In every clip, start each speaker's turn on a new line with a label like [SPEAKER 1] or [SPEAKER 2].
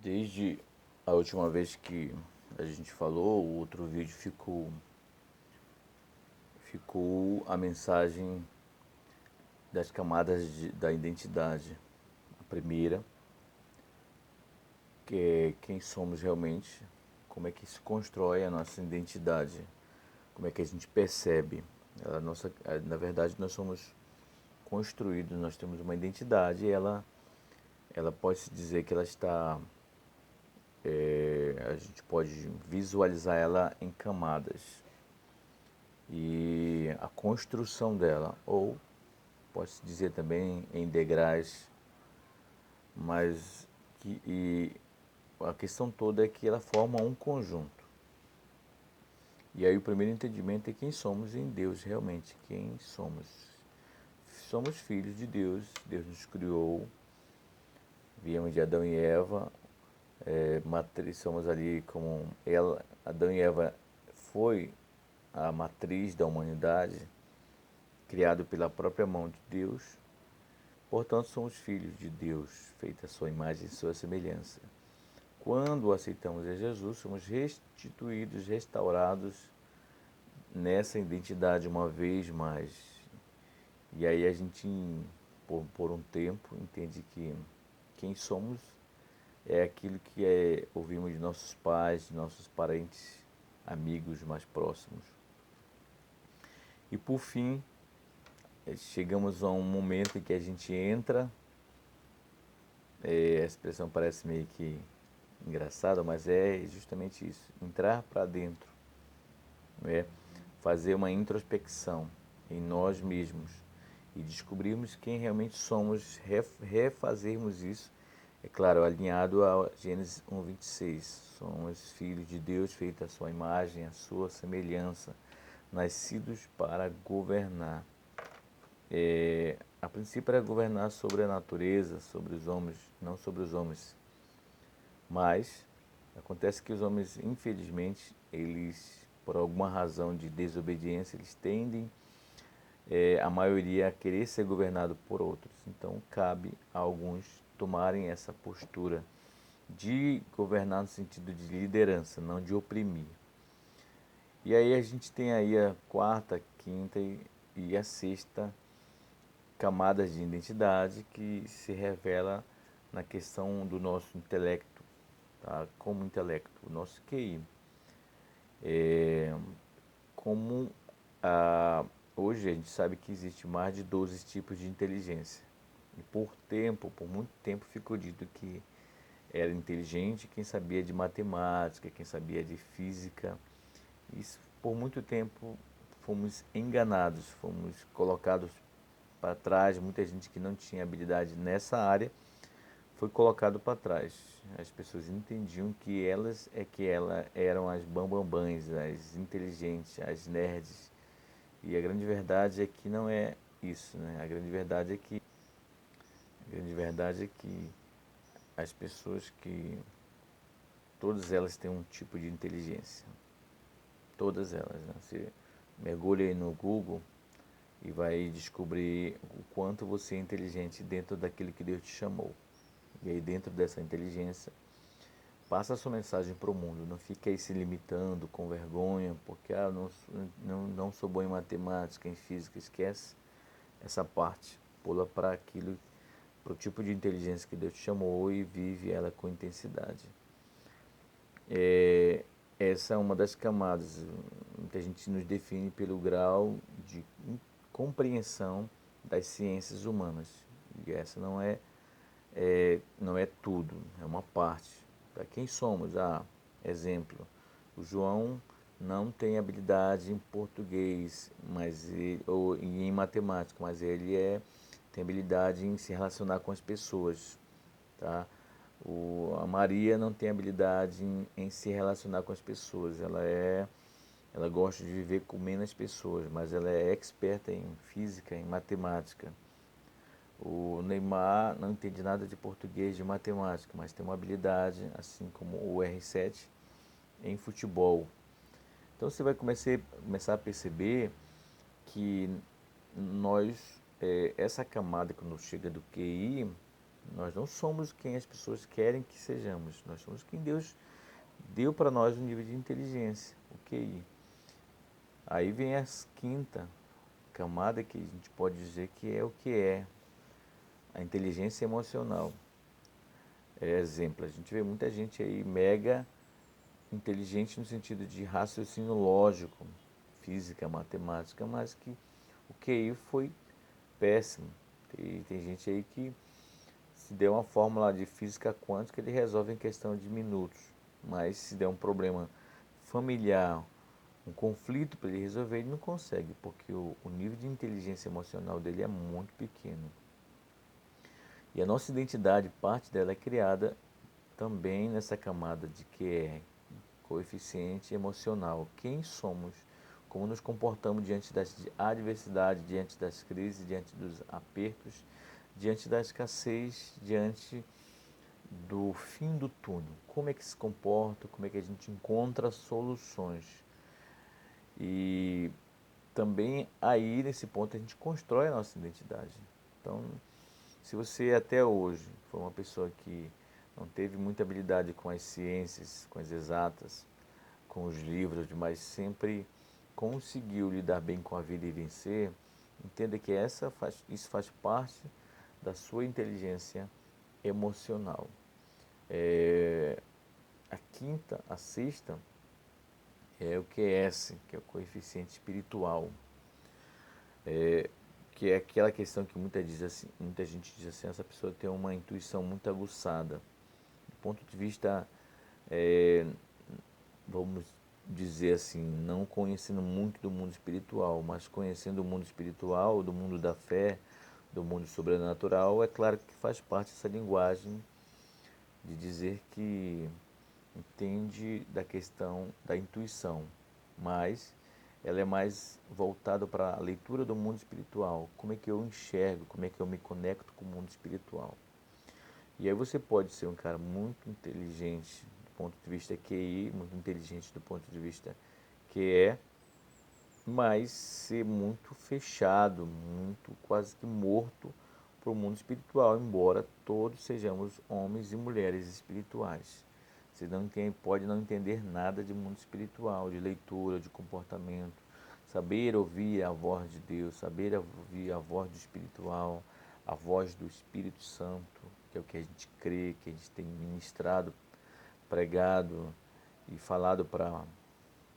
[SPEAKER 1] Desde a última vez que a gente falou, o outro vídeo ficou a mensagem das camadas da identidade. A primeira, que é quem somos realmente, como é que se constrói a nossa identidade, como é que a gente percebe. Na verdade, nós somos construídos, nós temos uma identidade e ela pode se dizer que ela está a gente pode visualizar ela em camadas e a construção dela, ou pode-se dizer também em degraus, mas a questão toda é que ela forma um conjunto. E aí o primeiro entendimento é quem somos em Deus realmente, quem somos. Somos filhos de Deus, Deus nos criou, viemos de Adão e Eva, somos ali como ela, Adão e Eva foi a matriz da humanidade, criado pela própria mão de Deus. Portanto, somos filhos de Deus, feitos à sua imagem e sua semelhança. Quando aceitamos a Jesus, somos restituídos, restaurados nessa identidade uma vez mais. E aí a gente, por um tempo, entende que quem somos é aquilo que ouvimos de nossos pais, de nossos parentes, amigos mais próximos. E por fim, chegamos a um momento em que a gente entra, a expressão parece meio que engraçada, mas é justamente isso, entrar para dentro, né? Fazer uma introspecção em nós mesmos e descobrirmos quem realmente somos, refazermos isso, é claro, alinhado a Gênesis 1:26. Somos filhos de Deus, feitos à sua imagem, à sua semelhança, nascidos para governar. A princípio era governar sobre a natureza, sobre os homens, não sobre os homens. Mas acontece que os homens, infelizmente, eles, por alguma razão de desobediência, eles tendem, a maioria, a querer ser governado por outros. Então cabe a alguns tomarem essa postura de governar no sentido de liderança, não de oprimir. E aí a gente tem aí a quarta, quinta e a sexta camadas de identidade que se revela na questão do nosso intelecto, tá? Como intelecto, o nosso QI. Como hoje a gente sabe que existe mais de 12 tipos de inteligência. E por muito tempo ficou dito que era inteligente quem sabia de matemática, quem sabia de física. Isso, por muito tempo fomos enganados, fomos colocados para trás. Muita gente que não tinha habilidade nessa área foi colocado para trás. As pessoas entendiam que elas eram as bambambãs, as inteligentes, as nerds. E a grande verdade é que não é isso, né? A grande verdade é que as pessoas que todas elas têm um tipo de inteligência. Todas elas, né? Você mergulha aí no Google e vai descobrir o quanto você é inteligente dentro daquilo que Deus te chamou. E aí dentro dessa inteligência, passa a sua mensagem para o mundo. Não fique aí se limitando com vergonha, porque não sou bom em matemática, em física. Esquece essa parte. Pula para aquilo, para o tipo de inteligência que Deus te chamou e vive ela com intensidade. Essa é uma das camadas. Muita gente nos define pelo grau de compreensão das ciências humanas. E essa não é tudo, é uma parte. Para quem somos? Exemplo, o João não tem habilidade em português, ou em matemática, mas tem habilidade em se relacionar com as pessoas, tá? A Maria não tem habilidade em se relacionar com as pessoas. Ela gosta de viver comendo as pessoas, mas ela é experta em física, em matemática. O Neymar não entende nada de português, de matemática, mas tem uma habilidade, assim como o R7, em futebol. Então você vai começar a perceber que essa camada, quando chega do QI, Nós não somos quem as pessoas querem que sejamos. Nós somos quem Deus deu para nós um nível de inteligência, o QI. Aí vem a quinta camada que a gente pode dizer que é a inteligência emocional. Exemplo, a gente vê muita gente aí mega inteligente no sentido de raciocínio lógico, física, matemática, mas que o QI foi péssimo. E tem gente aí que se der uma fórmula de física quântica, ele resolve em questão de minutos. Mas se der um problema familiar, um conflito para ele resolver, ele não consegue, porque o nível de inteligência emocional dele é muito pequeno. E a nossa identidade, parte dela é criada também nessa camada de QE, coeficiente emocional. Quem somos, como nos comportamos diante das adversidades, diante das crises, diante dos apertos, diante da escassez, diante do fim do túnel. Como é que se comporta, como é que a gente encontra soluções. E também aí, nesse ponto, a gente constrói a nossa identidade. Então, se você até hoje foi uma pessoa que não teve muita habilidade com as ciências, com as exatas, com os livros, mas sempre conseguiu lidar bem com a vida e vencer, entenda que isso faz parte da sua inteligência emocional. A sexta é o QS, que é o coeficiente espiritual, que é aquela questão que muita gente diz assim, essa pessoa tem uma intuição muito aguçada. Do ponto de vista, vamos dizer assim, não conhecendo muito do mundo espiritual, mas conhecendo o mundo espiritual, do mundo da fé, do mundo sobrenatural, é claro que faz parte dessa linguagem de dizer que entende da questão da intuição, mas ela é mais voltada para a leitura do mundo espiritual. Como é que eu enxergo, como é que eu me conecto com o mundo espiritual. E aí você pode ser um cara muito inteligente do ponto de vista QI, muito inteligente do ponto de vista QE, mas ser muito fechado, muito quase que morto para o mundo espiritual, embora todos sejamos homens e mulheres espirituais. Você não pode não entender nada de mundo espiritual, de leitura, de comportamento, saber ouvir a voz de Deus, saber ouvir a voz do espiritual, a voz do Espírito Santo, que é o que a gente crê, que a gente tem ministrado, pregado e falado para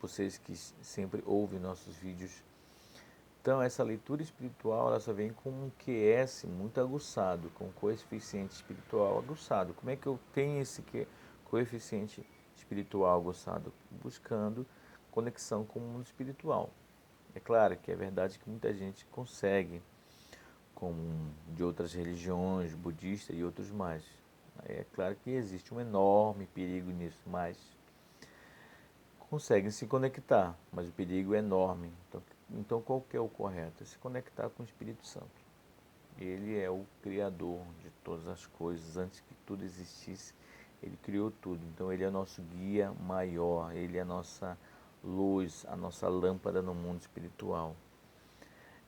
[SPEAKER 1] vocês que sempre ouvem nossos vídeos. Então, essa leitura espiritual, ela só vem com um QS muito aguçado, com um coeficiente espiritual aguçado. Como é que eu tenho esse coeficiente espiritual aguçado? Buscando conexão com o mundo espiritual. É claro que é verdade que muita gente consegue, como de outras religiões, budista e outros mais. É claro que existe um enorme perigo nisso, mas conseguem se conectar, mas o perigo é enorme. Então qual que é o correto? É se conectar com o Espírito Santo. Ele é o Criador de todas as coisas. Antes que tudo existisse, Ele criou tudo. Então Ele é nosso guia maior, Ele é a nossa luz, a nossa lâmpada no mundo espiritual.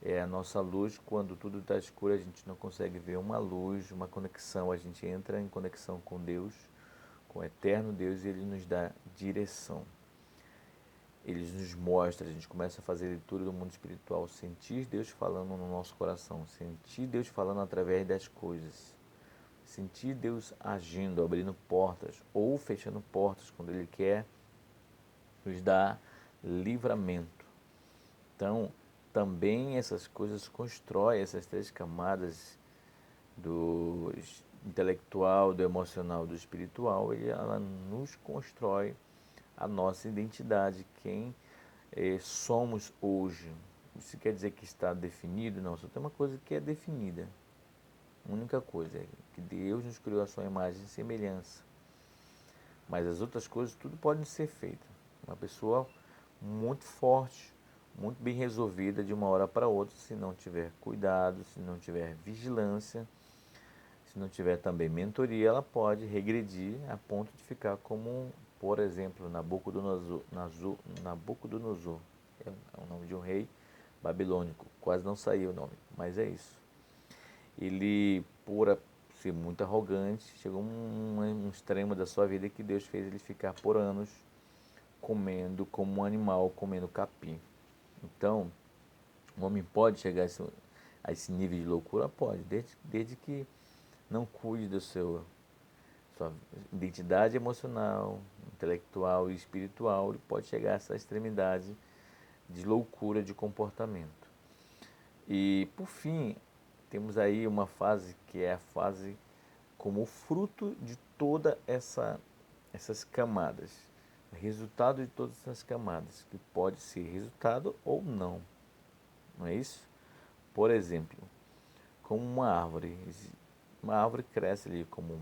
[SPEAKER 1] É a nossa luz, quando tudo está escuro, a gente não consegue ver uma luz, uma conexão. A gente entra em conexão com Deus, com o eterno Deus, e Ele nos dá direção. Ele nos mostra, a gente começa a fazer leitura do mundo espiritual, sentir Deus falando no nosso coração, sentir Deus falando através das coisas, sentir Deus agindo, abrindo portas ou fechando portas quando Ele quer nos dar livramento. Então, também essas coisas constroem essas três camadas do intelectual, do emocional, do espiritual, e ela nos constrói a nossa identidade, quem somos hoje. Isso quer dizer que está definido? Não, só tem uma coisa que é definida. A única coisa é que Deus nos criou a sua imagem e semelhança. Mas as outras coisas, tudo pode ser feito. Uma pessoa muito forte, muito bem resolvida de uma hora para outra, se não tiver cuidado, se não tiver vigilância, se não tiver também mentoria, ela pode regredir a ponto de ficar como, por exemplo, Nabucodonosor. É o nome de um rei babilônico. Quase não saiu o nome, mas é isso. Ele, por ser muito arrogante, chegou um extremo da sua vida que Deus fez ele ficar por anos comendo como um animal, comendo capim. Então, o homem pode chegar a esse nível de loucura? Pode, desde que não cuide da sua identidade emocional, intelectual e espiritual, ele pode chegar a essa extremidade de loucura de comportamento. E, por fim, temos aí uma fase que é a fase como fruto de toda essas camadas, resultado de todas essas camadas, que pode ser resultado ou não, não é isso? Por exemplo, como uma árvore cresce ali como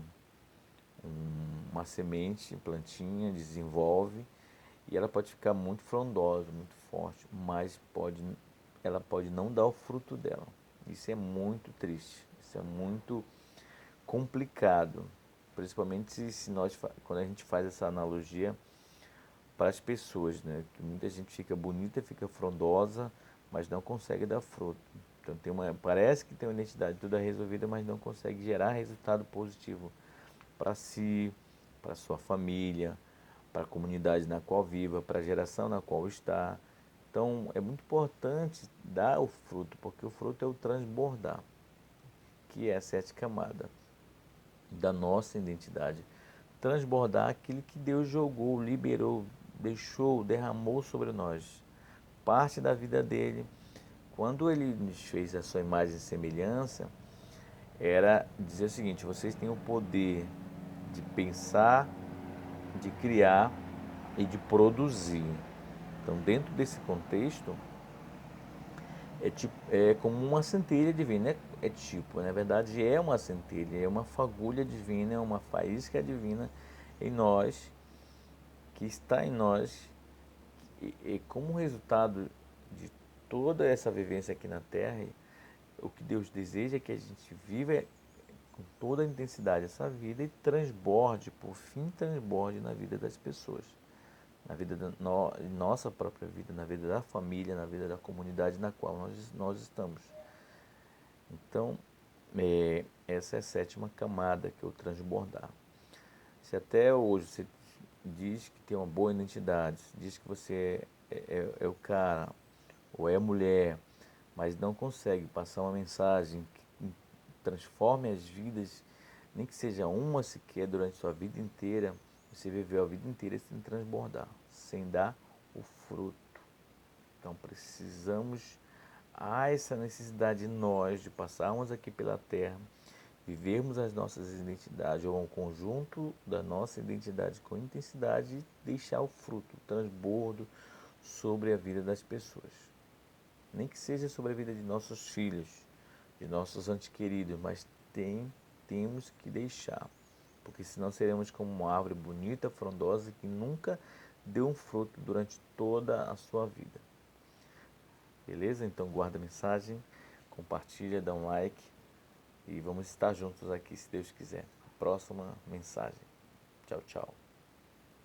[SPEAKER 1] uma semente, plantinha, desenvolve e ela pode ficar muito frondosa, muito forte, mas ela pode não dar o fruto dela. Isso é muito triste, isso é muito complicado, principalmente se quando a gente faz essa analogia para as pessoas, né? Que muita gente fica bonita, fica frondosa, mas não consegue dar fruto. Então parece que tem uma identidade toda resolvida, mas não consegue gerar resultado positivo para si, para sua família, para a comunidade na qual viva, para a geração na qual está. Então é muito importante dar o fruto, porque o fruto é o transbordar, que é a sete camada da nossa identidade. Transbordar aquilo que Deus jogou, liberou, deixou, derramou sobre nós. Parte da vida dele. Quando ele nos fez a sua imagem e semelhança, era dizer o seguinte: vocês têm o poder de pensar, de criar e de produzir. Então, dentro desse contexto, é como uma centelha divina. Na verdade, é uma centelha, é uma fagulha divina, é uma faísca divina em nós, que está em nós, e como resultado de toda essa vivência aqui na Terra, o que Deus deseja é que a gente viva com toda a intensidade essa vida e transborde, por fim transborde na vida das pessoas, na vida nossa própria vida, na vida da família, na vida da comunidade na qual nós estamos. Então, essa é a sétima camada, que é o transbordar. Se até hoje você diz que tem uma boa identidade, diz que você é o cara ou é a mulher, mas não consegue passar uma mensagem que transforme as vidas, nem que seja uma sequer durante sua vida inteira, você viveu a vida inteira sem transbordar, sem dar o fruto. Então precisamos, há essa necessidade em nós de passarmos aqui pela terra, vivermos as nossas identidades, ou um conjunto da nossa identidade com intensidade e deixar o fruto, o transbordo sobre a vida das pessoas. Nem que seja sobre a vida de nossos filhos, de nossos entes queridos, mas temos que deixar, porque senão seremos como uma árvore bonita, frondosa, que nunca deu um fruto durante toda a sua vida. Beleza? Então guarda a mensagem, compartilha, dá um like e vamos estar juntos aqui, se Deus quiser. Próxima mensagem. Tchau, tchau.